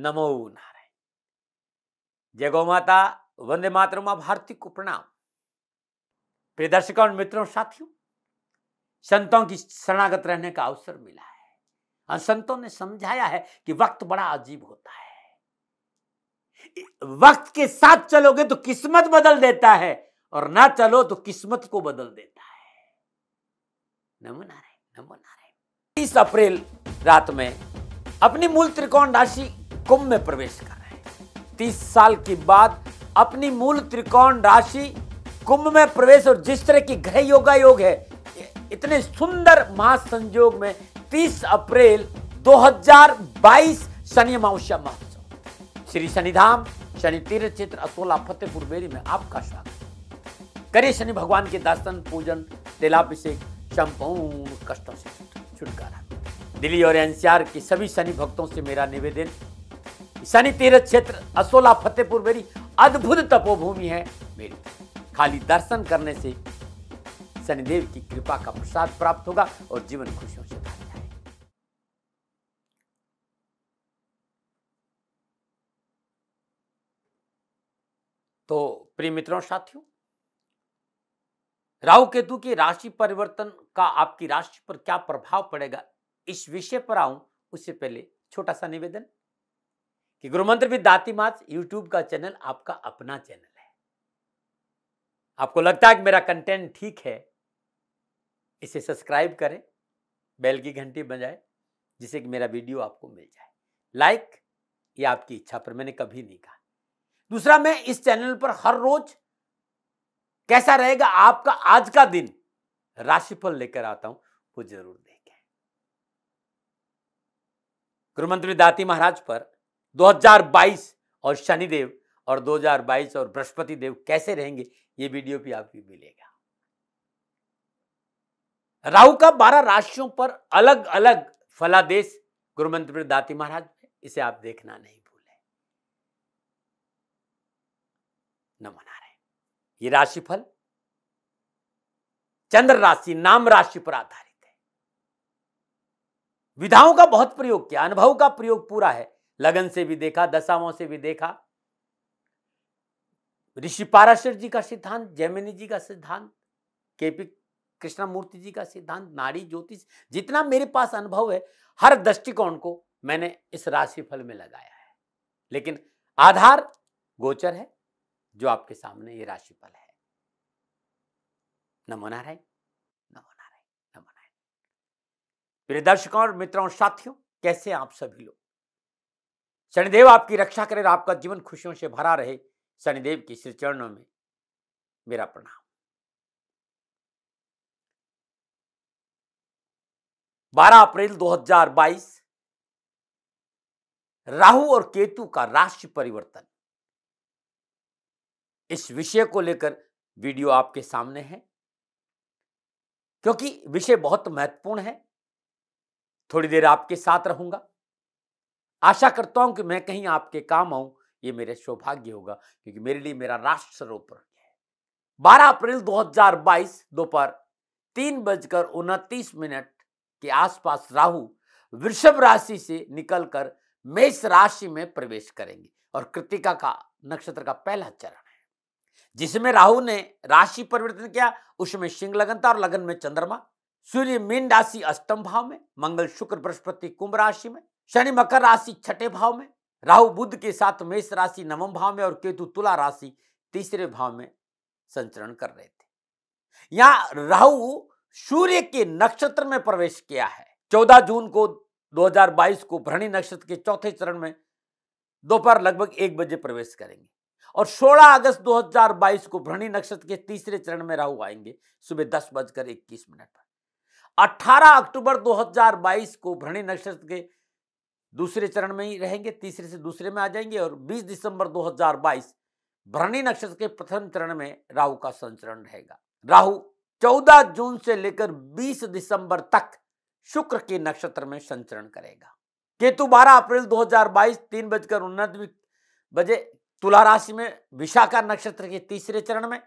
नमो नारायण। जय गौ माता, वंदे मातरम। मां भारती को प्रणाम। प्रिय दर्शकों और मित्रों, साथियों, संतों की शरणागत रहने का अवसर मिला है और संतों ने समझाया है कि वक्त बड़ा अजीब होता है। वक्त के साथ चलोगे तो किस्मत बदल देता है और ना चलो तो किस्मत को बदल देता है। नमो नारायण, नमो नारायण। 30 अप्रैल रात में अपनी मूल त्रिकोण राशि कुंभ में प्रवेश कर रहे हैं। 30 साल के बाद अपनी मूल त्रिकोण राशि कुंभ में प्रवेश, और जिस तरह की ग्रह योग है, इतने सुंदर महासंयोग में 30 अप्रैल 2022 शनि अमावस्या महोत्सव श्री शनिधाम शनि तीर्थ क्षेत्र असोला फतेहपुर बेरी में आपका स्वागत। करिए शनि भगवान के दर्शन, पूजन, तेलाभिषेक, संपूर्ण कष्टों से छुटकारा। दिल्ली और एनसीआर के सभी शनि भक्तों से मेरा निवेदन, शनि तीर्थ क्षेत्र असोला फतेहपुर बेरी अद्भुत तपोभूमि है मेरी। खाली दर्शन करने से शनिदेव की कृपा का प्रसाद प्राप्त होगा और जीवन खुशियों से भर जाएगा। तो प्रिय मित्रों, साथियों, राहु केतु की राशि परिवर्तन का आपकी राशि पर क्या प्रभाव पड़ेगा, इस विषय पर आऊं उससे पहले छोटा सा निवेदन कि गुरुमंत्र विद दातीमाज यूट्यूब का चैनल आपका अपना चैनल है। आपको लगता है कि मेरा कंटेंट ठीक है, इसे सब्सक्राइब करें, बेल की घंटी बजाएं, जिससे कि मेरा वीडियो आपको मिल जाए। लाइक ये आपकी इच्छा पर, मैंने कभी नहीं कहा। दूसरा, मैं इस चैनल पर हर रोज कैसा रहेगा आपका आज का दिन राशिफल लेकर आता हूं, वो जरूर देखें। गुरुमंत्र विद दाती महाराज पर 2022 और शनिदेव और 2022 और बृहस्पति देव कैसे रहेंगे, ये वीडियो भी आपको मिलेगा। राहु का 12 राशियों पर अलग अलग फलादेश गुरुमंत्र विद दाती महाराज में, इसे आप देखना नहीं भूलें। नमो नारायण। ये राशिफल चंद्र राशि, नाम राशि पर आधारित है। विधाओं का बहुत प्रयोग किया, अनुभव का प्रयोग पूरा है। लगन से भी देखा, दशाओं से भी देखा, ऋषि पाराशर जी का सिद्धांत, जैमिनी जी का सिद्धांत, केपी कृष्णमूर्ति जी का सिद्धांत, नाड़ी ज्योतिष, जितना मेरे पास अनुभव है, हर दृष्टिकोण को मैंने इस राशिफल में लगाया है। लेकिन आधार गोचर है, जो आपके सामने ये राशिफल है। नमो नारायण, नमो नारायण, नमो नारायण। प्रिय दर्शकों और मित्रों, साथियों, कैसे आप सभी लोग? शनिदेव आपकी रक्षा करे, आपका जीवन खुशियों से भरा रहे। शनिदेव की श्री चरणों में मेरा प्रणाम। 12 अप्रैल 2022 राहु और केतु का राशि परिवर्तन, इस विषय को लेकर वीडियो आपके सामने है, क्योंकि विषय बहुत महत्वपूर्ण है। थोड़ी देर आपके साथ रहूंगा। आशा करता हूं कि मैं कहीं आपके काम आऊं, ये मेरे सौभाग्य होगा, क्योंकि मेरे लिए मेरा राष्ट्र सर्वोपरि है। 12 अप्रैल 2022 दोपहर 3:29 के आसपास राहु वृषभ राशि से निकलकर मेष राशि में प्रवेश करेंगे और कृत्तिका का नक्षत्र का पहला चरण है, जिसमें राहु ने राशि परिवर्तन किया। उसमें सिंह लगन था और लगन में चंद्रमा। सूर्य मीन राशि अष्टम भाव में, मंगल शुक्र बृहस्पति कुंभ राशि में, शनि मकर राशि छठे भाव में, राहु बुध के साथ मेष राशि नवम भाव में और केतु तुला राशि तीसरे भाव में संचरण कर रहे थे। यहां राहु सूर्य के नक्षत्र में प्रवेश किया है। 14 जून को 2022 को भरणी नक्षत्र के चौथे चरण में दोपहर लगभग 1 बजे प्रवेश करेंगे और 16 अगस्त 2022 को भरणी नक्षत्र के तीसरे चरण में राहु आएंगे सुबह 10:21 पर। 18 अक्टूबर 2022 को भरणी नक्षत्र के दूसरे चरण में ही रहेंगे, तीसरे से दूसरे में आ जाएंगे और 20 दिसंबर 2022 भरणी नक्षत्र के प्रथम चरण में राहु का संचरण रहेगा। राहु 14 जून से लेकर 20 दिसंबर तक शुक्र के नक्षत्र में संचरण करेगा। केतु 12 अप्रैल 2022 3:19 तुला राशि में विशाखा नक्षत्र के तीसरे चरण में,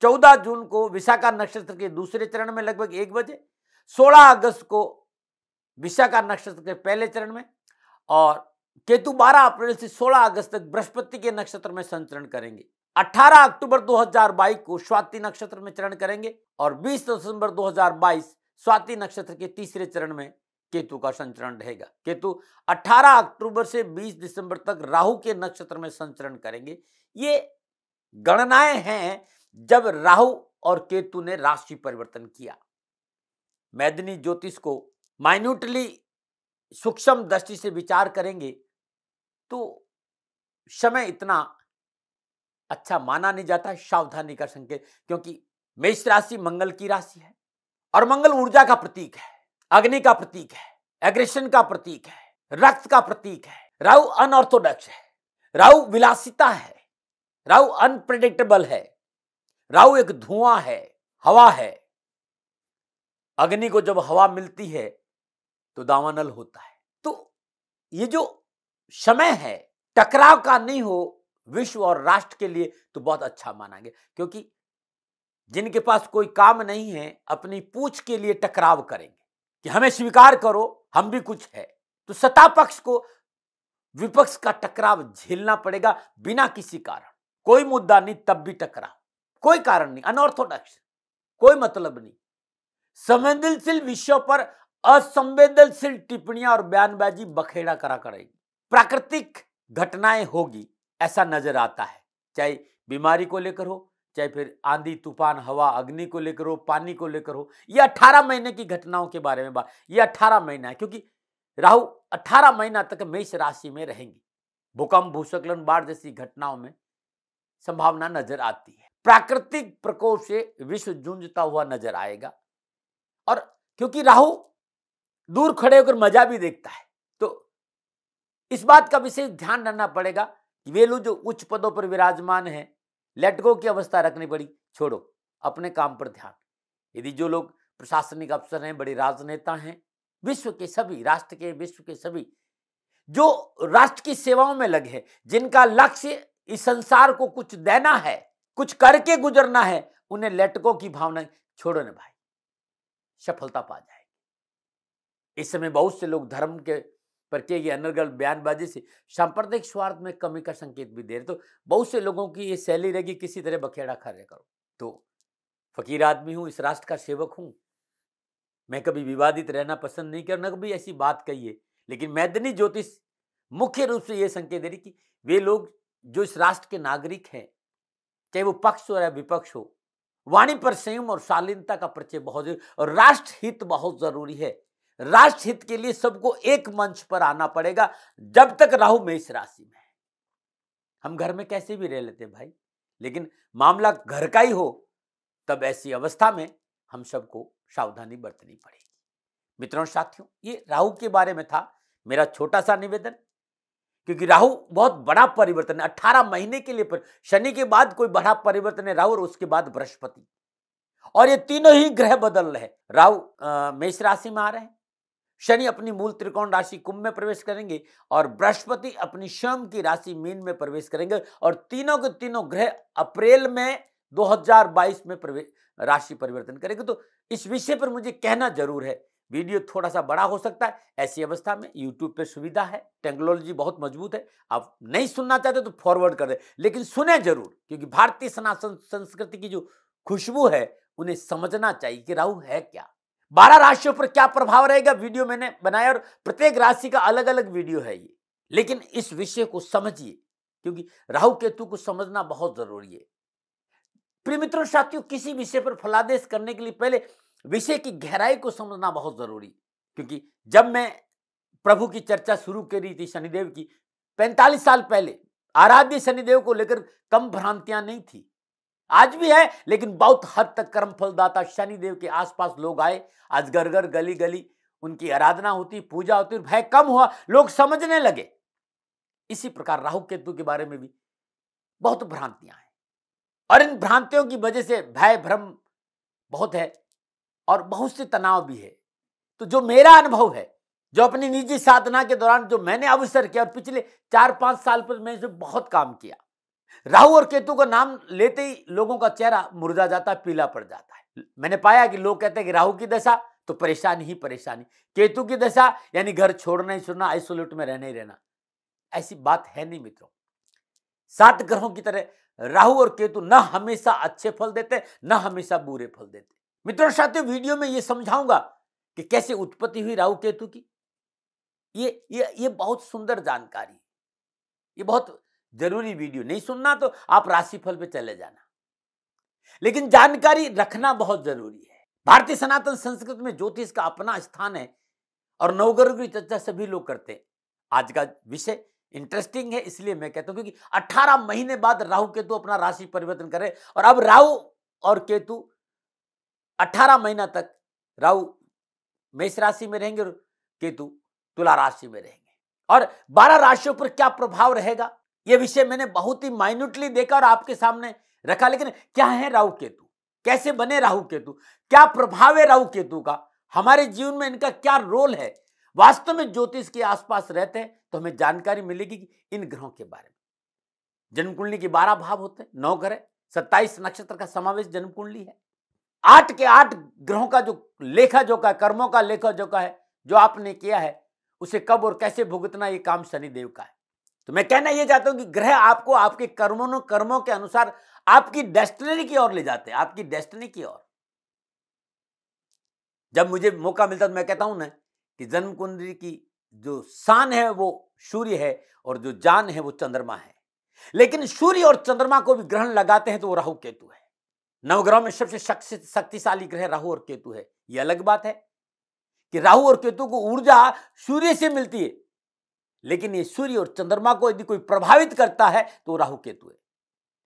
14 जून को विशाखा नक्षत्र के दूसरे चरण में लगभग 1 बजे, 16 अगस्त को विशाखा नक्षत्र के पहले चरण में और केतु 12 अप्रैल से 16 अगस्त तक बृहस्पति के नक्षत्र में संचरण करेंगे। 18 अक्टूबर 2022 को स्वाति नक्षत्र में चरण करेंगे और 20 दिसंबर 2022 स्वाति नक्षत्र के तीसरे चरण में केतु का संचरण रहेगा। केतु 18 अक्टूबर से 20 दिसंबर तक राहु के नक्षत्र में संचरण करेंगे। ये गणनाएं हैं जब राहु और केतु ने राशि परिवर्तन किया। मैदिनी ज्योतिष को माइन्यूटली सूक्ष्म दृष्टि से विचार करेंगे तो समय इतना अच्छा माना नहीं जाता। सावधानी का संकेत, क्योंकि मेष राशि मंगल की राशि है और मंगल ऊर्जा का प्रतीक है, अग्नि का प्रतीक है, एग्रेशन का प्रतीक है, रक्त का प्रतीक है। राहु अनऑर्थोडॉक्स है, राहु विलासिता है, राहु अनप्रेडिक्टेबल है, राहु एक धुआं है, हवा है। अग्नि को जब हवा मिलती है तो दावानल होता है। तो ये जो समय है टकराव का नहीं हो विश्व और राष्ट्र के लिए तो बहुत अच्छा मानेंगे, क्योंकि जिनके पास कोई काम नहीं है अपनी पूछ के लिए टकराव करेंगे कि हमें स्वीकार करो, हम भी कुछ है। तो सत्ता पक्ष को विपक्ष का टकराव झेलना पड़ेगा बिना किसी कारण। कोई मुद्दा नहीं तब भी टकराव, कोई कारण नहीं, अनऑर्थोडॉक्स, कोई मतलब नहीं। संवेदनशील विषयों पर असंवेदनशील टिप्पणियां और बयानबाजी बखेड़ा करा करेगी। प्राकृतिक घटनाएं होगी ऐसा नजर आता है, चाहे बीमारी को लेकर हो, चाहे फिर आंधी तूफान हवा अग्नि को लेकर हो, पानी को लेकर हो। ये 18 महीने की घटनाओं के बारे में बात, ये 18 महीना है, क्योंकि राहु 18 महीना तक मेष राशि में रहेंगे। भूकंप, भूस्खलन, बाढ़ जैसी घटनाओं में संभावना नजर आती है। प्राकृतिक प्रकोप से विश्व जूझता हुआ नजर आएगा। और क्योंकि राहु दूर खड़े होकर मजा भी देखता है, तो इस बात का विशेष ध्यान रखना पड़ेगा कि वे लोग जो उच्च पदों पर विराजमान हैं, लेट गो की अवस्था रखनी पड़ी, छोड़ो, अपने काम पर ध्यान। यदि जो लोग प्रशासनिक अफसर हैं, बड़े राजनेता हैं, विश्व के सभी, राष्ट्र के, विश्व के सभी जो राष्ट्र की सेवाओं में लगे हैं, जिनका लक्ष्य इस संसार को कुछ देना है, कुछ करके गुजरना है, उन्हें लेट गो की भावना छोड़ो ना भाई, सफलता पा जाएगी। इस समय बहुत से लोग धर्म के पर किए अनर्गल बयानबाजी से सांप्रदायिक स्वार्थ में कमी का संकेत भी दे रहे। तो बहुत से लोगों की ये शैली रहेगी किसी तरह बखेड़ा कार्य करो। तो फकीर आदमी हूं, इस राष्ट्र का सेवक हूं, मैं कभी विवादित रहना पसंद नहीं कर, न कभी ऐसी बात कही है। लेकिन मैदिनी ज्योतिष मुख्य रूप से यह संकेत दे रही कि वे लोग जो इस राष्ट्र के नागरिक हैं, चाहे वो पक्ष हो या विपक्ष हो, वाणी पर संयम और शालीनता का परिचय बहुत जरूरी, और राष्ट्र हित बहुत जरूरी है। राष्ट्र हित के लिए सबको एक मंच पर आना पड़ेगा। जब तक राहु मेष राशि में है, हम घर में कैसे भी रह लेते हैं भाई, लेकिन मामला घर का ही हो तब ऐसी अवस्था में हम सबको सावधानी बरतनी पड़ेगी। मित्रों, साथियों, ये राहु के बारे में था मेरा छोटा सा निवेदन, क्योंकि राहु बहुत बड़ा परिवर्तन है 18 महीने के लिए। पर शनि के बाद कोई बड़ा परिवर्तन है राहु, और उसके बाद बृहस्पति, और ये तीनों ही ग्रह बदल रहे हैं। राहु मेष राशि में आ रहे हैं, शनि अपनी मूल त्रिकोण राशि कुंभ में प्रवेश करेंगे, और बृहस्पति अपनी स्वयं की राशि मीन में प्रवेश करेंगे। और तीनों के तीनों ग्रह अप्रैल में 2022 में राशि परिवर्तन करेंगे। तो इस विषय पर मुझे कहना जरूर है, वीडियो थोड़ा सा बड़ा हो सकता है, ऐसी अवस्था में यूट्यूब पे सुविधा है, टेक्नोलॉजी बहुत मजबूत है। आप नहीं सुनना चाहते तो फॉरवर्ड कर दे, लेकिन सुने जरूर, क्योंकि भारतीय सनातन संस्कृति की जो खुशबू है उन्हें समझना चाहिए कि राहु है क्या, 12 राशियों पर क्या प्रभाव रहेगा। वीडियो मैंने बनाया और प्रत्येक राशि का अलग अलग वीडियो है ये, लेकिन इस विषय को समझिए, क्योंकि राहु केतु को समझना बहुत जरूरी है। प्रिय मित्रों, साथियों, किसी विषय पर फलादेश करने के लिए पहले विषय की गहराई को समझना बहुत जरूरी, क्योंकि जब मैं प्रभु की चर्चा शुरू करी थी शनिदेव की 45 साल पहले, आराध्य शनिदेव को लेकर कम भ्रांतियां नहीं थी, आज भी है, लेकिन बहुत हद तक कर्म फलदाता शनिदेव के आसपास लोग आए। आज घर घर गली गली उनकी आराधना होती, पूजा होती, भय कम हुआ, लोग समझने लगे। इसी प्रकार राहु केतु के बारे में भी बहुत भ्रांतियां हैं, और इन भ्रांतियों की वजह से भय भ्रम बहुत है और बहुत से तनाव भी है। तो जो मेरा अनुभव है, जो अपनी निजी साधना के दौरान जो मैंने अवसर किया, और पिछले 4-5 साल पर मैंने बहुत काम किया, राहु और केतु का नाम लेते ही लोगों का चेहरा मुरझा जाता है, पीला पड़ जाता है। मैंने पाया कि लोग कहते हैं कि राहु की दशा तो परेशानी ही परेशानी, केतु की दशा यानी घर छोड़ना ही छोड़ना, आइसोलेट में रहना ही रहना। ऐसी बात है नहीं मित्रों। 7 ग्रहों की तरह राहु और केतु न हमेशा अच्छे फल देते, न हमेशा बुरे फल देते। मित्रों साथियों, वीडियो में ये समझाऊंगा कि कैसे उत्पत्ति हुई राहु केतु की। ये बहुत सुंदर जानकारी, ये बहुत जरूरी वीडियो। नहीं सुनना तो आप राशिफल पे चले जाना, लेकिन जानकारी रखना बहुत जरूरी है। भारतीय सनातन संस्कृति में ज्योतिष का अपना स्थान है और नवग्रह की चर्चा सभी लोग करते हैं। आज का विषय इंटरेस्टिंग है, इसलिए मैं कहता हूं क्योंकि 18 महीने बाद राहु केतु अपना राशि परिवर्तन करे, और अब राहु और केतु 18 महीना तक राहु मेष राशि में रहेंगे और केतु तुला राशि में रहेंगे। और 12 राशियों पर क्या प्रभाव रहेगा, यह विषय मैंने बहुत ही माइन्यूटली देखा और आपके सामने रखा। लेकिन क्या है राहु केतु, कैसे बने राहु केतु, क्या प्रभाव है राहु केतु का, हमारे जीवन में इनका क्या रोल है, वास्तव में ज्योतिष के आसपास रहते हैं तो हमें जानकारी मिलेगी कि इन ग्रहों के बारे में। जन्म कुंडली के 12 भाव होते हैं, 9 ग्रह, 27 नक्षत्र का समावेश जन्म कुंडली है। 8 के 8 ग्रहों का जो लेखा जोखा, कर्मों का लेखा जोखा है, जो आपने किया है उसे कब और कैसे भुगतना, ये काम शनिदेव का है। तो मैं कहना यह चाहता हूं कि ग्रह आपको आपके कर्मों के अनुसार आपकी डेस्टिनी की ओर ले जाते हैं, आपकी डेस्टिनी की ओर। जब मुझे मौका मिलता तो मैं कहता हूं ना कि जन्म कुंडली की जो शान है वो सूर्य है और जो जान है वो चंद्रमा है। लेकिन सूर्य और चंद्रमा को भी ग्रहण लगाते हैं तो वो राहु केतु है। नवग्रहों में सबसे शक्तिशाली ग्रह राहु और केतु है। ये अलग बात है कि राहु और केतु को ऊर्जा सूर्य से मिलती है, लेकिन ये सूर्य और चंद्रमा को यदि कोई प्रभावित करता है तो राहु केतु है।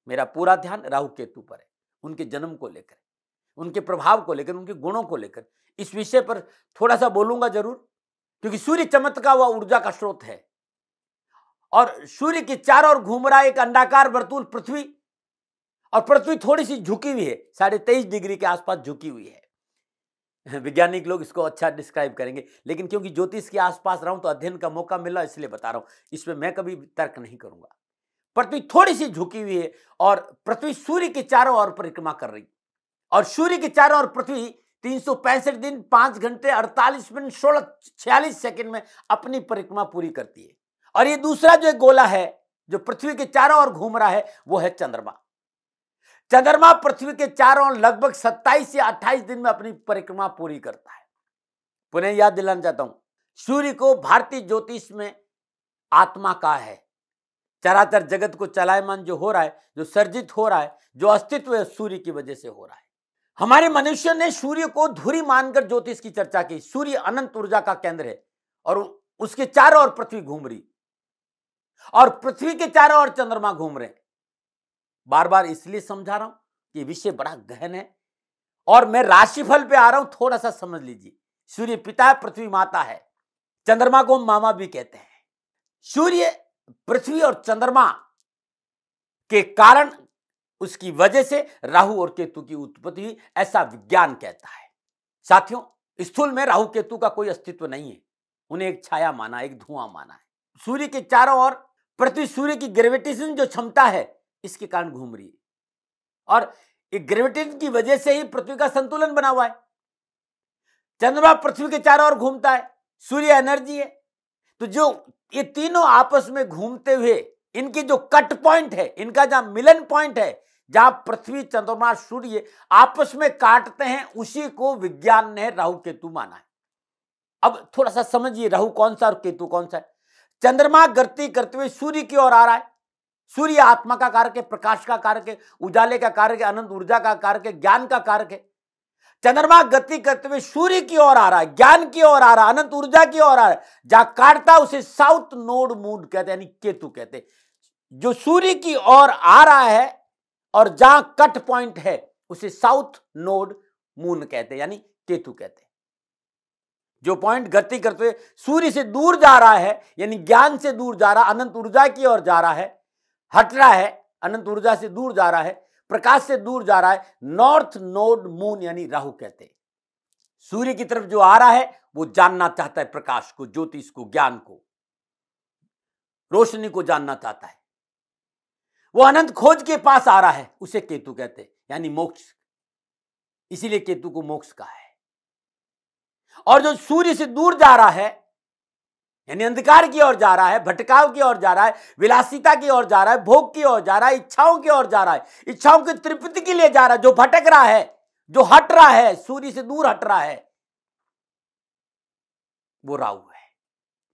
मेरा पूरा ध्यान राहु केतु पर है, उनके जन्म को लेकर, उनके प्रभाव को लेकर, उनके गुणों को लेकर। इस विषय पर थोड़ा सा बोलूंगा जरूर, क्योंकि सूर्य चमत्कार व ऊर्जा का स्रोत है और सूर्य के चारों ओर घूम रहा एक अंडाकार वर्तुल पृथ्वी, और पृथ्वी थोड़ी सी झुकी हुई है, 23.5 डिग्री के आसपास झुकी हुई है। वैज्ञानिक लोग इसको अच्छा डिस्क्राइब करेंगे, लेकिन क्योंकि ज्योतिष के आसपास रहा हूं तो अध्ययन का मौका मिला, इसलिए बता रहा हूं। इसमें मैं कभी तर्क नहीं करूंगा। पृथ्वी थोड़ी सी झुकी हुई है और पृथ्वी सूर्य के चारों ओर परिक्रमा कर रही, और सूर्य के चारों ओर पृथ्वी 365 दिन 5 घंटे 48 मिनट 46 सेकंड में अपनी परिक्रमा पूरी करती है। और ये दूसरा जो एक गोला है जो पृथ्वी के चारों ओर घूम रहा है वो है चंद्रमा। चंद्रमा पृथ्वी के चारों ओर लगभग 27 से 28 दिन में अपनी परिक्रमा पूरी करता है। पुनः याद दिलाना चाहता हूं, सूर्य को भारतीय ज्योतिष में आत्मा कहा है। चराचर जगत को चलायमान जो हो रहा है, जो सर्जित हो रहा है, जो अस्तित्व है, सूर्य की वजह से हो रहा है। हमारे मनुष्य ने सूर्य को धुरी मानकर ज्योतिष की चर्चा की। सूर्य अनंत ऊर्जा का केंद्र है और उसके चारों ओर पृथ्वी घूम रही, और पृथ्वी के चारों ओर चंद्रमा घूम रहे। बार बार इसलिए समझा रहा हूं कि विषय बड़ा गहन है और मैं राशिफल पे आ रहा हूं, थोड़ा सा समझ लीजिए। सूर्य पिता है, पृथ्वी माता है, चंद्रमा को मामा भी कहते हैं। सूर्य, पृथ्वी और चंद्रमा के कारण, उसकी वजह से राहु और केतु की उत्पत्ति हुई, ऐसा विज्ञान कहता है। साथियों, स्थूल में राहु केतु का कोई अस्तित्व नहीं है, उन्हें एक छाया माना, एक धुआं माना है। सूर्य के चारों ओर पृथ्वी सूर्य की ग्रेविटेशन जो क्षमता है इसके कारण घूम रही है, और एक ग्रेविटेशन की वजह से ही पृथ्वी का संतुलन बना हुआ है। चंद्रमा पृथ्वी के चारों ओर घूमता है, सूर्य एनर्जी है। तो जो ये तीनों आपस में घूमते हुए इनकी जो कट पॉइंट है, इनका जहां मिलन पॉइंट है, जहां पृथ्वी चंद्रमा सूर्य आपस में काटते हैं, उसी को विज्ञान ने राहु केतु माना है। अब थोड़ा सा समझिए राहु कौन सा और केतु कौन सा है। चंद्रमा गति करते हुए सूर्य की ओर आ रहा है। सूर्य आत्मा का कारक है, प्रकाश का कारक है, उजाले का कारक है, अनंत ऊर्जा का कारक है, ज्ञान का कारक है। चंद्रमा गति करते हुए सूर्य की ओर आ रहा है, ज्ञान की ओर आ रहा है, अनंत ऊर्जा की ओर आ रहा है। जहां काटता उसे साउथ नोड मून कहते हैं, यानी केतु कहते हैं। जो सूर्य की ओर आ रहा है और जहां कट पॉइंट है उसे साउथ नोड मून कहते हैं, यानी केतु कहते हैं। जो पॉइंट गति करते हुए सूर्य से दूर जा रहा है, यानी ज्ञान से दूर जा रहा, अनंत ऊर्जा की ओर जा रहा है, हट रहा है, अनंत ऊर्जा से दूर जा रहा है, प्रकाश से दूर जा रहा है, नॉर्थ नोड मून यानी राहु कहते हैं। सूर्य की तरफ जो आ रहा है वो जानना चाहता है प्रकाश को, ज्योतिष को, ज्ञान को, रोशनी को जानना चाहता है। वो अनंत खोज के पास आ रहा है, उसे केतु कहते हैं, यानी मोक्ष। इसीलिए केतु को मोक्ष कहा है। और जो सूर्य से दूर जा रहा है यानी अंधकार की ओर जा रहा है, भटकाव की ओर जा रहा है, विलासिता की ओर जा रहा है, भोग की ओर जा रहा है, इच्छाओं की ओर जा रहा है, इच्छाओं की तृप्ति के लिए जा रहा है, जो भटक रहा है, जो हट रहा है, सूर्य से दूर हट रहा है, वो राहु है।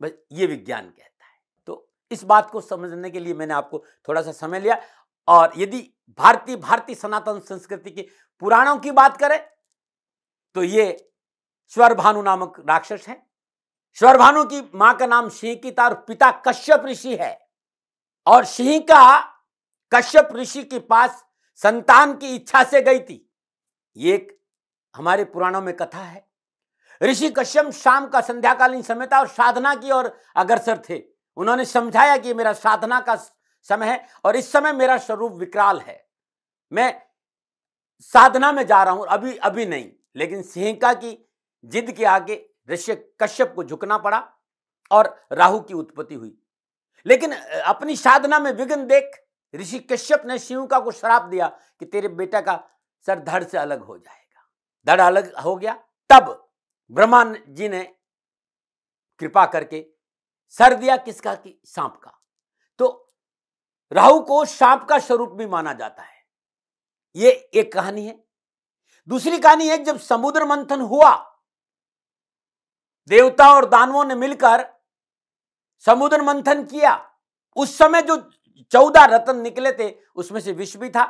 बस ये विज्ञान कहता है। तो इस बात को समझने के लिए मैंने आपको थोड़ा सा समय लिया। और यदि भारतीय सनातन संस्कृति के पुराणों की बात करें तो ये श्वरभानु नामक राक्षस है। श्वरभानु की मां का नाम सिंह था और पिता कश्यप ऋषि है। और सिंह का कश्यप ऋषि के पास संतान की इच्छा से गई थी। ये एक हमारे पुराणों में कथा है। ऋषि कश्यप शाम का संध्याकालीन समय था और साधना की ओर अग्रसर थे। उन्होंने समझाया कि मेरा साधना का समय है और इस समय मेरा स्वरूप विकराल है, मैं साधना में जा रहा हूं, अभी नहीं। लेकिन सिंहिका की जिद के आगे ऋषि कश्यप को झुकना पड़ा और राहु की उत्पत्ति हुई। लेकिन अपनी साधना में विघ्न देख ऋषि कश्यप ने सिंहिका को श्राप दिया कि तेरे बेटा का सर धड़ से अलग हो जाएगा। धड़ अलग हो गया। तब ब्रह्मा जी ने कृपा करके सर दिया किसका? कि सांप का। तो राहु को सांप का स्वरूप भी माना जाता है। ये एक कहानी है। दूसरी कहानी है जब समुद्र मंथन हुआ, देवता और दानवों ने मिलकर समुद्र मंथन किया। उस समय जो 14 रत्न निकले थे उसमें से विष भी था।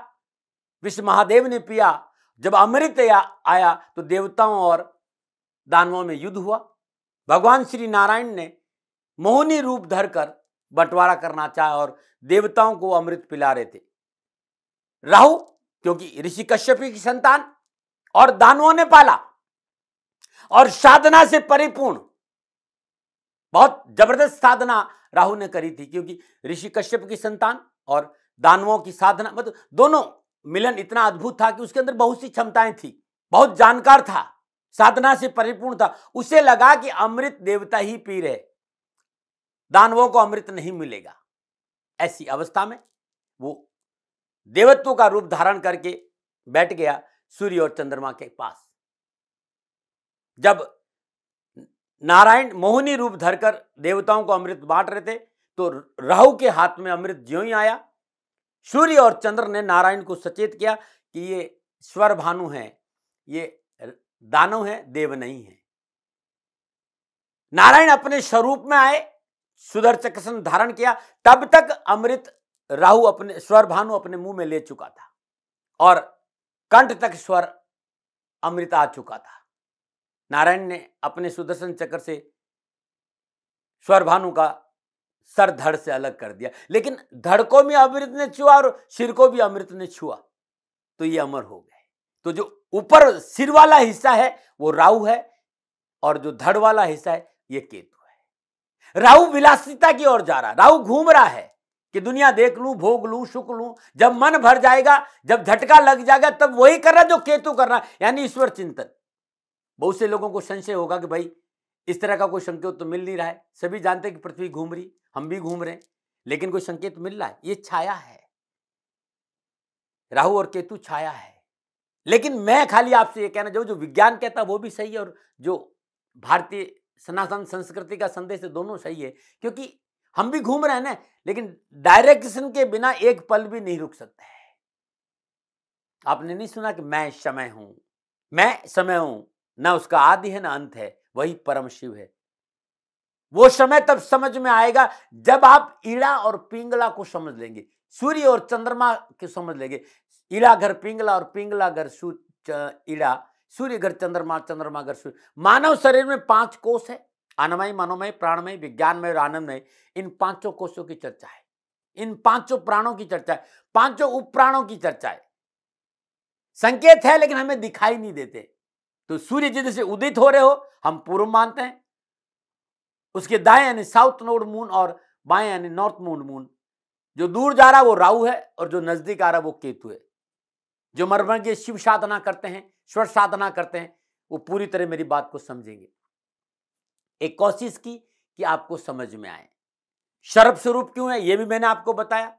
विष महादेव ने पिया। जब अमृत आया तो देवताओं और दानवों में युद्ध हुआ। भगवान श्री नारायण ने मोहिनी रूप धरकर बंटवारा करना चाहा और देवताओं को अमृत पिला रहे थे। राहु क्योंकि ऋषि कश्यप की संतान और दानवों ने पाला और साधना से परिपूर्ण बहुत जबरदस्त साधना राहु ने करी थी, क्योंकि ऋषि कश्यप की संतान और दानवों की साधना मतलब दोनों मिलन इतना अद्भुत था कि उसके अंदर बहुत सी क्षमताएं थी, बहुत जानकार था, साधना से परिपूर्ण था। उसे लगा कि अमृत देवता ही पी रहे, दानवों को अमृत नहीं मिलेगा। ऐसी अवस्था में वो देवत्व का रूप धारण करके बैठ गया सूर्य और चंद्रमा के पास। जब नारायण मोहिनी रूप धरकर देवताओं को अमृत बांट रहे थे तो राहु के हाथ में अमृत ज्यों ही आया। सूर्य और चंद्र ने नारायण को सचेत किया कि ये स्वर भानु है, ये दानव है, देव नहीं है। नारायण अपने स्वरूप में आए, सुदर्शन धारण किया। तब तक अमृत राहु अपने स्वर भानु अपने मुंह में ले चुका था और कंठ तक स्वर अमृत आ चुका था। नारायण ने अपने सुदर्शन चक्र से स्वर भानु का सर धड़ से अलग कर दिया, लेकिन धड़ को भी अमृत ने छुआ और सिर को भी अमृत ने छुआ, तो ये अमर हो गए। तो जो ऊपर सिर वाला हिस्सा है वो राहु है और जो धड़ वाला हिस्सा है ये केतु है। राहु विलासिता की ओर जा रहा है, राहु घूम रहा है कि दुनिया देख लूं, भोग लूं, सुख लूं। जब मन भर जाएगा, जब झटका लग जाएगा, तब वही कर रहा जो केतु कर रहा है, यानी ईश्वर चिंतन। बहुत से लोगों को संशय होगा कि भाई इस तरह का कोई संकेत तो मिल नहीं रहा है। सभी जानते हैं कि पृथ्वी घूम रही, हम भी घूम रहे हैं, लेकिन कोई संकेत मिल रहा है? ये छाया है, राहु और केतु छाया है। लेकिन मैं खाली आपसे ये कहना चाहूँ, जो विज्ञान कहता है वो भी सही है और जो भारतीय सनातन संस्कृति का संदेश है दोनों सही है, क्योंकि हम भी घूम रहे हैं ना, लेकिन डायरेक्शन के बिना एक पल भी नहीं रुक सकता है। आपने नहीं सुना कि मैं समय हूं, मैं समय हूं, ना उसका आदि है ना अंत है, वही परम शिव है। वो समय तब समझ में आएगा जब आप ईड़ा और पिंगला को समझ लेंगे, सूर्य और चंद्रमा को समझ लेंगे। ईड़ा घर पिंगला और पिंगला घर ईड़ा, सूर्य घर चंद्रमा, चंद्रमा घर सूर्य। मानव शरीर में 5 कोष है, अन्नमय, मनोमय, प्राणमय, विज्ञानमय और आनंदमय। इन 5 कोषों की चर्चा है, इन 5 प्राणों की चर्चा है, 5 उप प्राणों की चर्चा है। संकेत है लेकिन हमें दिखाई नहीं देते। तो सूर्य जिधर से उदित हो रहे हो हम पूर्व मानते हैं, उसके दाएं यानी साउथ नोड मून और बाएं यानी नॉर्थ नोड मून। जो दूर जा रहा है वो राहु है और जो नजदीक आ रहा है वो केतु है। जो मर्मज्ञ शिव साधना करते हैं, स्वर साधना करते हैं, वो पूरी तरह मेरी बात को समझेंगे। एक कोशिश की कि आपको समझ में आए। सर्प स्वरूप क्यों है ये भी मैंने आपको बताया।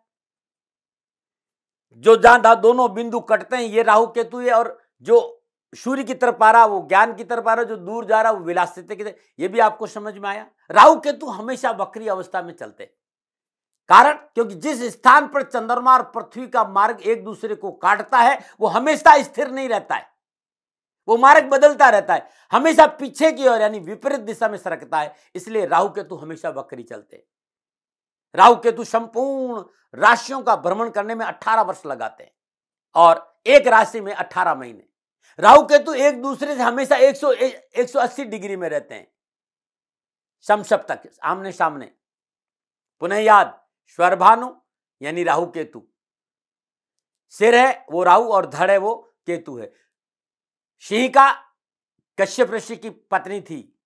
जो जहां दोनों बिंदु कटते हैं ये राहु केतु है, और जो सूर्य की तरफ आ रहा, वो ज्ञान की तरफ आ रहा, जो दूर जा रहा वो विलासिता की तरफ। ये भी आपको समझ में आया। राहु केतु हमेशा वक्री अवस्था में चलते, कारण क्योंकि जिस स्थान पर चंद्रमा और पृथ्वी का मार्ग एक दूसरे को काटता है वो हमेशा स्थिर नहीं रहता है, वो मार्ग बदलता रहता है, हमेशा पीछे की ओर यानी विपरीत दिशा में सरकता है। इसलिए राहु केतु हमेशा वक्री चलते हैं। राहु केतु संपूर्ण राशियों का भ्रमण करने में 18 वर्ष लगाते हैं और एक राशि में 18 महीने। राहु केतु एक दूसरे से हमेशा 180 डिग्री में रहते हैं, समसप्तक, आमने सामने। पुनः याद, स्वरभानु यानी राहु केतु, सिर है वो राहु और धड़ है वो केतु है। सिंह का कश्यप ऋषि की पत्नी थी,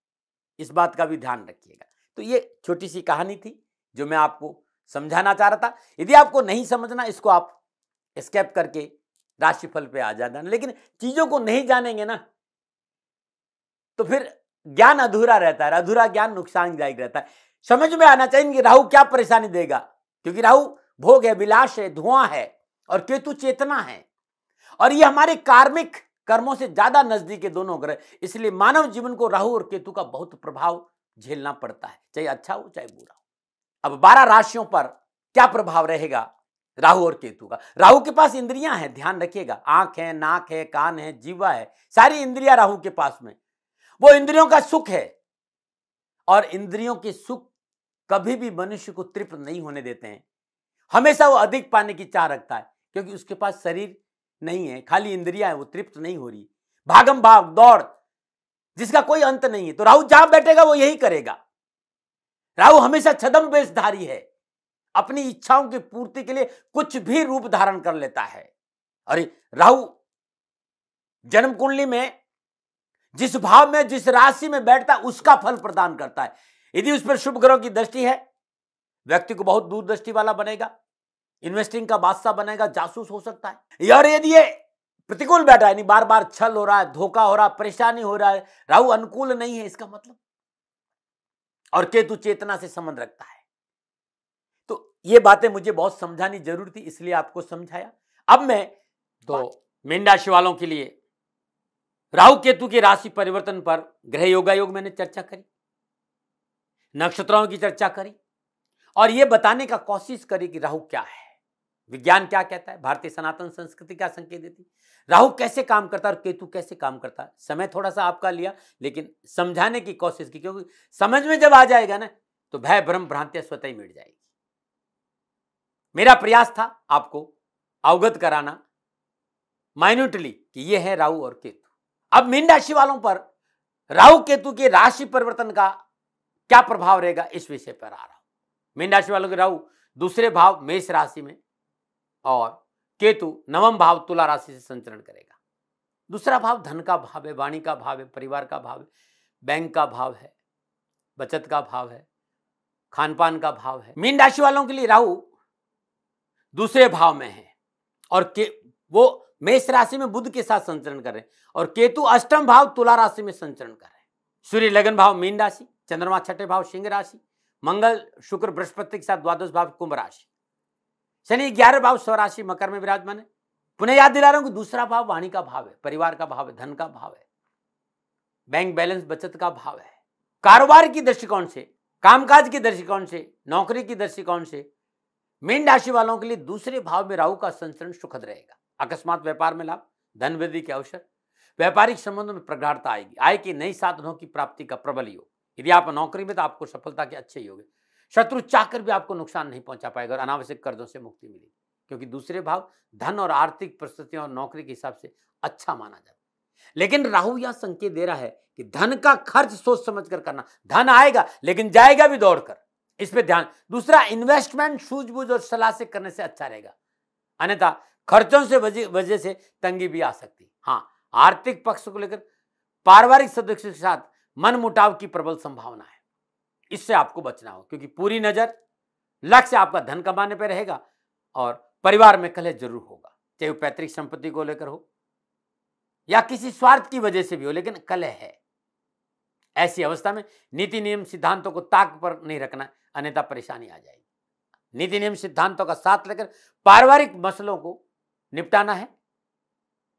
इस बात का भी ध्यान रखिएगा। तो ये छोटी सी कहानी थी जो मैं आपको समझाना चाह रहा था। यदि आपको नहीं समझना, इसको आप स्किप करके राशिफल पे आ जाना, लेकिन चीजों को नहीं जानेंगे ना तो फिर ज्ञान अधूरा रहता है, अधूरा ज्ञान नुकसानदायक रहता है। समझ में आना चाहिए कि राहु क्या परेशानी देगा, क्योंकि राहु भोग है, विलास है, धुआं है और केतु चेतना है और ये हमारे कार्मिक कर्मों से ज्यादा नजदीक है दोनों ग्रह। इसलिए मानव जीवन को राहु और केतु का बहुत प्रभाव झेलना पड़ता है, चाहे अच्छा हो चाहे बुरा हो। अब 12 राशियों पर क्या प्रभाव रहेगा राहु और केतु का। राहु के पास इंद्रियां हैं, ध्यान रखिएगा, आंख है, नाक है, कान है, जीवा है, सारी इंद्रियां राहु के पास में। वो इंद्रियों का सुख है और इंद्रियों के सुख कभी भी मनुष्य को तृप्त नहीं होने देते हैं। हमेशा वो अधिक पाने की चाह रखता है, क्योंकि उसके पास शरीर नहीं है, खाली इंद्रियां है, वो तृप्त नहीं हो रही। भागम भाग दौड़ जिसका कोई अंत नहीं है। तो राहु जहां बैठेगा वो यही करेगा। राहु हमेशा छद्म वेशधारी है, अपनी इच्छाओं की पूर्ति के लिए कुछ भी रूप धारण कर लेता है। अरे राहु जन्म कुंडली में जिस भाव में, जिस राशि में बैठता है उसका फल प्रदान करता है। यदि उस पर शुभ ग्रहों की दृष्टि है, व्यक्ति को बहुत दूरदृष्टि वाला बनेगा, इन्वेस्टिंग का बादशाह बनेगा, जासूस हो सकता है। और यदि ये प्रतिकूल बैठा है, बार बार छल हो रहा है, धोखा हो रहा है, परेशानी हो रहा है, राहु अनुकूल नहीं है इसका मतलब। और केतु चेतना से संबंध रखता है। तो ये बातें मुझे बहुत समझानी जरूरी थी, इसलिए आपको समझाया। अब मैं तो मीन राशि वालों के लिए राहु केतु के राशि परिवर्तन पर ग्रह योगा योग मैंने चर्चा करी, नक्षत्रों की चर्चा करी और यह बताने का कोशिश करी कि राहु क्या है, विज्ञान क्या कहता है, भारतीय सनातन संस्कृति क्या संकेत देती, राहु कैसे काम करता है और केतु कैसे काम करता है। समय थोड़ा सा आपका लिया, लेकिन समझाने की कोशिश की, क्योंकि समझ में जब आ जाएगा ना तो भय भ्रम भ्रांतियां स्वतः ही मिट जाएगी। मेरा प्रयास था आपको अवगत कराना माइन्यूटली कि यह है राहु और केतु। अब मीन राशि वालों पर राहु केतु के राशि परिवर्तन का क्या प्रभाव रहेगा, इस विषय पर आ रहा हूं। मीन राशि वालों के राहु दूसरे भाव मेष राशि में और केतु नवम भाव तुला राशि से संचरण करेगा। दूसरा भाव धन का भाव है, वाणी का भाव है, परिवार का भाव है, बैंक का भाव है, बचत का भाव है, खान पान का भाव है। मीन राशि वालों के लिए राहु दूसरे भाव में है और वो मेष राशि में बुध के साथ संचरण कर रहे हैं और केतु अष्टम भाव तुला राशि में संचरण कर रहे हैं। सूर्य लगन भाव मीन राशि, चंद्रमा छठे भाव सिंह राशि, मंगल शुक्र बृहस्पति के साथ द्वादश भाव कुंभ राशि, शनि 11 भाव स्वराशि मकर में विराजमान है। पुनः याद दिला रहा हूं कि दूसरा भाव वाणी का भाव है, परिवार का भाव है, धन का भाव है, बैंक बैलेंस बचत का भाव है। कारोबार की दृष्टिकोण से, कामकाज की दृष्टिकोण से, नौकरी की दृष्टिकोण से मीन राशि वालों के लिए दूसरे भाव में राहु का संचरण सुखद रहेगा। अकस्मात व्यापार में लाभ, धन वृद्धि के अवसर, व्यापारिक संबंधों में प्रगाढ़ता आएगी, आय के नई साधनों की प्राप्ति का प्रबल योग। यदि आप नौकरी में तो आपको सफलता के अच्छे योग है, शत्रु चाहकर भी आपको नुकसान नहीं पहुंचा पाएगा और अनावश्यक कर्जों से मुक्ति मिलेगी, क्योंकि दूसरे भाव धन और आर्थिक परिस्थितियों और नौकरी के हिसाब से अच्छा माना जाता है। लेकिन राहु यह संकेत दे रहा है कि धन का खर्च सोच समझ कर करना। धन आएगा लेकिन जाएगा भी दौड़कर, इस पे ध्यान। दूसरा, इन्वेस्टमेंट सूझबूझ और सलाह से करने से अच्छा रहेगा, अन्यथा खर्चों से वजह से तंगी भी आ सकती। हाँ, आर्थिक पक्ष को लेकर पारिवारिक सदस्यों के साथ मनमुटाव की प्रबल संभावना है, इससे आपको बचना हो, क्योंकि पूरी नजर लक्ष्य आपका धन कमाने पर रहेगा और परिवार में कलह जरूर होगा, चाहे वो पैतृक संपत्ति को लेकर हो या किसी स्वार्थ की वजह से भी हो, लेकिन कलह है। ऐसी अवस्था में नीति नियम सिद्धांतों को ताक पर नहीं रखना, अन्यथा परेशानी आ जाएगी। नीति नियम सिद्धांतों का साथ लेकर पारिवारिक मसलों को निपटाना है,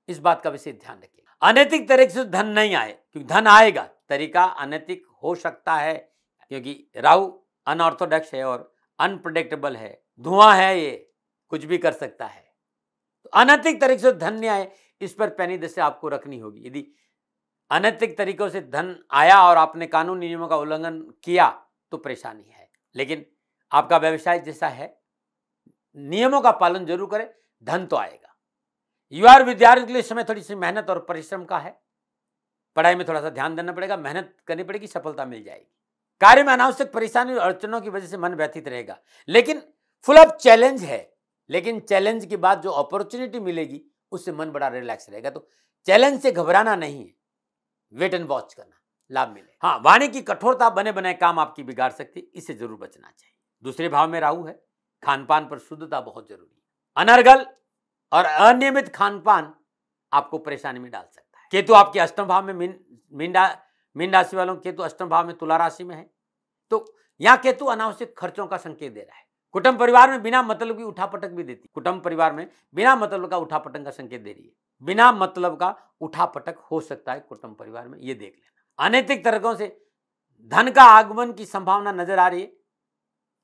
इस बात का विशेष ध्यान रखिएगा। अनैतिक तरीके से धन नहीं आए, क्योंकि धन आएगा, तरीका अनैतिक हो सकता है, क्योंकि राहु अनऑर्थोडॉक्स है और अनप्रेडिक्टेबल है, धुआं है, ये कुछ भी कर सकता है। तो अनैतिक तरीके से धन नहीं आए, इस पर पैनी दशा आपको रखनी होगी। यदि अनैतिक तरीकों से धन आया और आपने कानूनी नियमों का उल्लंघन किया तो परेशानी है, लेकिन आपका व्यवसाय जैसा है नियमों का पालन जरूर करें, धन तो आएगा। युवा विद्यार्थियों के लिए समय थोड़ी सी मेहनत और परिश्रम का है, पढ़ाई में थोड़ा सा ध्यान देना पड़ेगा, मेहनत करनी पड़ेगी, सफलता मिल जाएगी। कार्य में अनावश्यक परेशानी और अड़चनों की वजह से मन व्यथित रहेगा, लेकिन फुल ऑफ चैलेंज है, लेकिन चैलेंज के बाद जो अपॉर्चुनिटी मिलेगी उससे मन बड़ा रिलैक्स रहेगा। तो चैलेंज से घबराना नहीं है, वेट एंड वॉच करना, लाभ मिले। हाँ, वाणी की कठोरता बने बनाए काम आपकी बिगाड़ सकती है, इससे जरूर बचना चाहिए। दूसरे भाव में राहु है, खान पान पर शुद्धता बहुत जरूरी है। अनर्गल और अनियमित खान पान आपको परेशानी में डाल सकता है। केतु आपके अष्टम भाव में, मीन राशि वालों केतु अष्टम भाव में तुला राशि में है, तो यहाँ केतु अनावश्यक खर्चों का संकेत दे रहा है। कुटुंब परिवार में बिना मतलब की उठापटक भी देती, कुटुंब परिवार में बिना मतलब का उठापटक का संकेत दे रही है। बिना मतलब का उठापटक हो सकता है कुटुंब परिवार में, ये देख लेना। अनैतिक तरीकों से धन का आगमन की संभावना नजर आ रही है,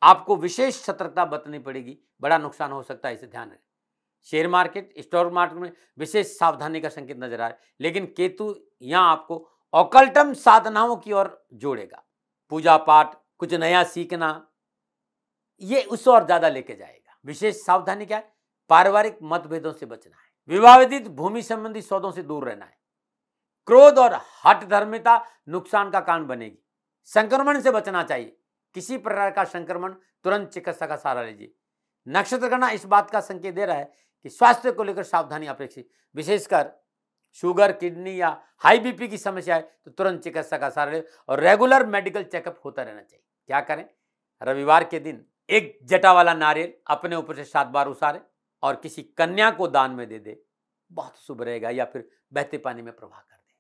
आपको विशेष सतर्कता बरतनी पड़ेगी, बड़ा नुकसान हो सकता है, इसे ध्यान रखें। शेयर मार्केट, स्टॉक मार्केट में विशेष सावधानी का संकेत नजर आ रहा है, लेकिन केतु यहां आपको ऑकल्टम साधनाओं की ओर जोड़ेगा। पूजा पाठ, कुछ नया सीखना, ये उस और ज्यादा लेके जाएगा। विशेष सावधानी क्या है? पारिवारिक मतभेदों से बचना है, विवादित भूमि संबंधी सौदों से दूर रहना है। क्रोध और हठ धर्मिता नुकसान का कारण बनेगी। संक्रमण से बचना चाहिए, किसी प्रकार का संक्रमण तुरंत चिकित्सा का सहारा लीजिए। नक्षत्र गणना इस बात का संकेत दे रहा है कि स्वास्थ्य को लेकर सावधानी अपेक्षित, विशेषकर शुगर, किडनी या हाई बीपी की समस्या है तो तुरंत चिकित्सा का सहारा लें और रेगुलर मेडिकल चेकअप होता रहना चाहिए। क्या करें? रविवार के दिन एक जटा वाला नारियल अपने ऊपर से 7 बार उसारे और किसी कन्या को दान में दे दे, बहुत शुभ रहेगा, या फिर बहते पानी में प्रवाह कर दे।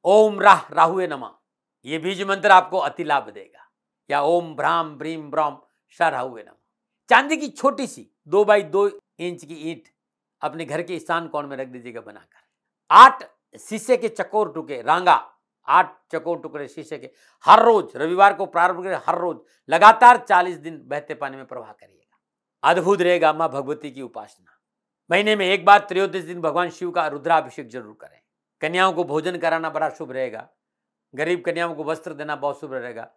ओम राहुए नमः, ये बीज मंत्र आपको अति लाभ देगा। या ओम भ्राम ब्रीम ब्रह्म श राहुए नमः। चांदी की छोटी सी 2 बाई 2 इंच की ईंट अपने घर के ईशान कोण में रख दीजिएगा बनाकर। 8 शीशे के चकोर टुकड़े रांगा, 8 चकोर टुकड़े शीशे के हर रोज रविवार को प्रारंभ करें, हर रोज लगातार 40 दिन बहते पानी में प्रवाह करिएगा। अद्भुत रहेगा। मां भगवती की उपासना, महीने में एक बार त्रयोदश दिन भगवान शिव का रुद्राभिषेक जरूर करें। कन्याओं को भोजन कराना बड़ा शुभ रहेगा। गरीब कन्याओं को वस्त्र देना बहुत शुभ रहेगा।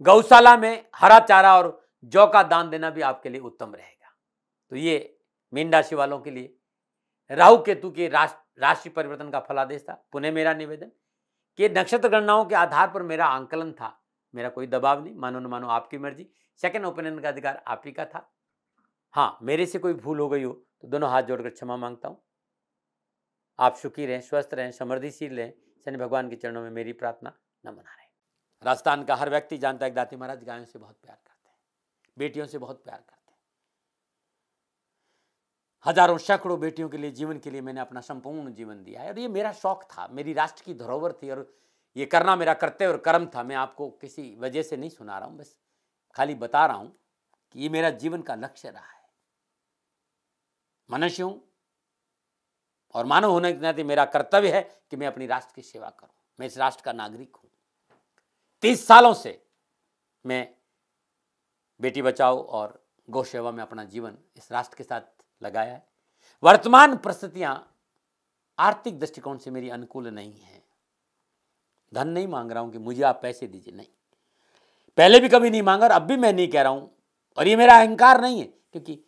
गौशाला में हरा चारा और जौ का दान देना भी आपके लिए उत्तम रहेगा। तो ये मीन राशि वालों के लिए राहु केतु के राशि परिवर्तन का फलादेश था। पुनः मेरा निवेदन कि नक्षत्र गणनाओं के आधार पर मेरा आंकलन था, मेरा कोई दबाव नहीं, मानो न मानो आपकी मर्जी। सेकंड ओपिनियन का अधिकार आप ही का था। हाँ, मेरे से कोई भूल हो गई हो तो दोनों हाथ जोड़कर क्षमा मांगता हूं। आप सुखी रहें, स्वस्थ रहें, समृद्धिशील रहें, शनि भगवान के चरणों में मेरी प्रार्थना। नमन रहे। राजस्थान का हर व्यक्ति जानता है कि दाती महाराज गायों से बहुत प्यार करते हैं, बेटियों से बहुत प्यार करते हैं। हजारों सैकड़ों बेटियों के लिए, जीवन के लिए मैंने अपना संपूर्ण जीवन दिया है और ये मेरा शौक था, मेरी राष्ट्र की धरोहर थी और ये करना मेरा कर्तव्य और कर्म था। मैं आपको किसी वजह से नहीं सुना रहा हूं, बस खाली बता रहा हूं कि ये मेरा जीवन का लक्ष्य रहा है। मनुष्य हूं और मानव होने के नाते मेरा कर्तव्य है कि मैं अपनी राष्ट्र की सेवा करूं। मैं इस राष्ट्र का नागरिक हूं। 30 सालों से मैं बेटी बचाओ और गौ सेवा में अपना जीवन इस राष्ट्र के साथ लगाया है। वर्तमान परिस्थितियां आर्थिक दृष्टिकोण से मेरी अनुकूल नहीं है। धन नहीं मांग रहा हूं कि मुझे आप पैसे दीजिए, नहीं, पहले भी कभी नहीं मांगा और अब भी मैं नहीं कह रहा हूं। और ये मेरा अहंकार नहीं है, क्योंकि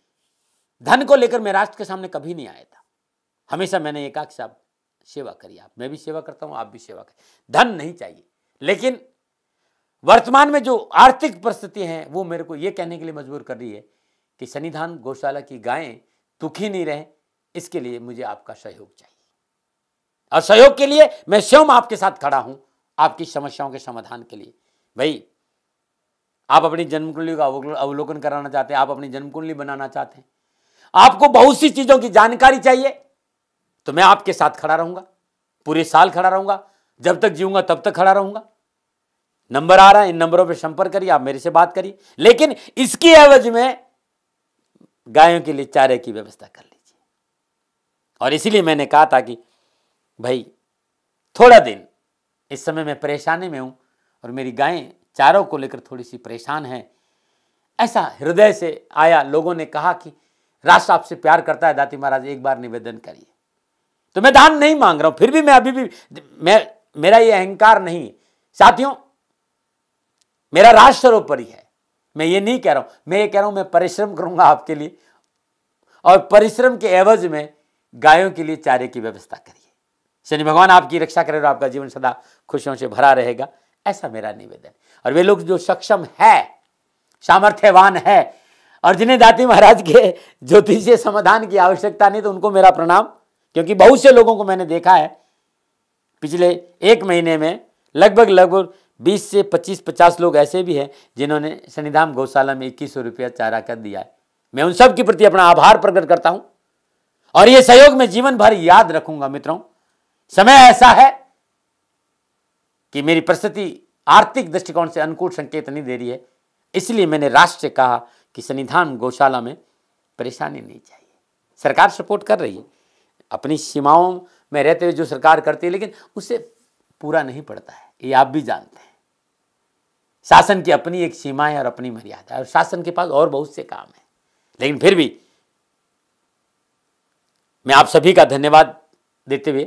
धन को लेकर मैं राष्ट्र के सामने कभी नहीं आया था। हमेशा मैंने एक आख साहब सेवा करी, आप, मैं भी सेवा करता हूं, आप भी सेवा करें। धन नहीं चाहिए, लेकिन वर्तमान में जो आर्थिक परिस्थिति हैं वो मेरे को ये कहने के लिए मजबूर कर रही है कि सन्निधान गौशाला की गायें दुखी नहीं रहे, इसके लिए मुझे आपका सहयोग चाहिए। और सहयोग के लिए मैं स्वयं आपके साथ खड़ा हूं, आपकी समस्याओं के समाधान के लिए। भाई, आप अपनी जन्म कुंडली का अवलोकन कराना चाहते हैं, आप अपनी जन्म कुंडली बनाना चाहते हैं, आपको बहुत सी चीजों की जानकारी चाहिए, तो मैं आपके साथ खड़ा रहूंगा, पूरे साल खड़ा रहूंगा, जब तक जीऊंगा तब तक खड़ा रहूंगा। नंबर आ रहा है, इन नंबरों पर संपर्क करिए, आप मेरे से बात करिए, लेकिन इसकी एवज में गायों के लिए चारे की व्यवस्था कर लीजिए। और इसीलिए मैंने कहा था कि भाई थोड़ा दिन इस समय मैं परेशानी में हूँ और मेरी गायें चारों को लेकर थोड़ी सी परेशान है। ऐसा हृदय से आया। लोगों ने कहा कि राष्ट्र आपसे प्यार करता है दाती महाराज, एक बार निवेदन करिए। तो मैं दान नहीं मांग रहा हूं, फिर भी मैं अभी भी मेरा ये अहंकार नहीं है साथियों, मेरा राष्ट्र सर्वोपरि है। मैं ये नहीं कह रहा हूं, मैं ये कह रहा हूं मैं परिश्रम करूंगा आपके लिए, और परिश्रम के एवज में गायों के लिए चारे की व्यवस्था करिए। शनि भगवान आपकी रक्षा करे और आपका जीवन सदा खुशियों से भरा रहेगा, ऐसा मेरा निवेदन। और वे लोग जो सक्षम है, सामर्थ्यवान है और जिन्हें दाती महाराज के ज्योतिषीय समाधान की आवश्यकता नहीं, तो उनको मेरा प्रणाम। क्योंकि बहुत से लोगों को मैंने देखा है पिछले एक महीने में लगभग 20 से 25-50 लोग ऐसे भी हैं जिन्होंने शनिधाम गौशाला में 2100 रुपया चारा कर दिया है। मैं उन सब के प्रति अपना आभार प्रकट करता हूं और ये सहयोग मैं जीवन भर याद रखूंगा। मित्रों, समय ऐसा है कि मेरी परिस्थिति आर्थिक दृष्टिकोण से अनुकूल संकेत नहीं दे रही है, इसलिए मैंने राष्ट्र से कहा कि शनिधाम गौशाला में परेशानी नहीं चाहिए। सरकार सपोर्ट कर रही है अपनी सीमाओं में रहते हुए, जो सरकार करती है, लेकिन उससे पूरा नहीं पड़ता है, ये आप भी जानते हैं। शासन की अपनी एक सीमा है और अपनी मर्यादा है, और शासन के पास और बहुत से काम है। लेकिन फिर भी मैं आप सभी का धन्यवाद देते हुए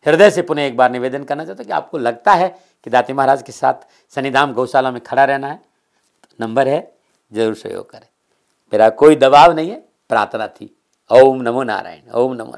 हृदय से पुनः एक बार निवेदन करना चाहता हूं कि आपको लगता है कि दाती महाराज के साथ शनिधाम गौशाला में खड़ा रहना है, तो नंबर है, जरूर सहयोग करें। मेरा कोई दबाव नहीं है, प्रार्थना थी। ओम नमो नारायण। ओम नमो।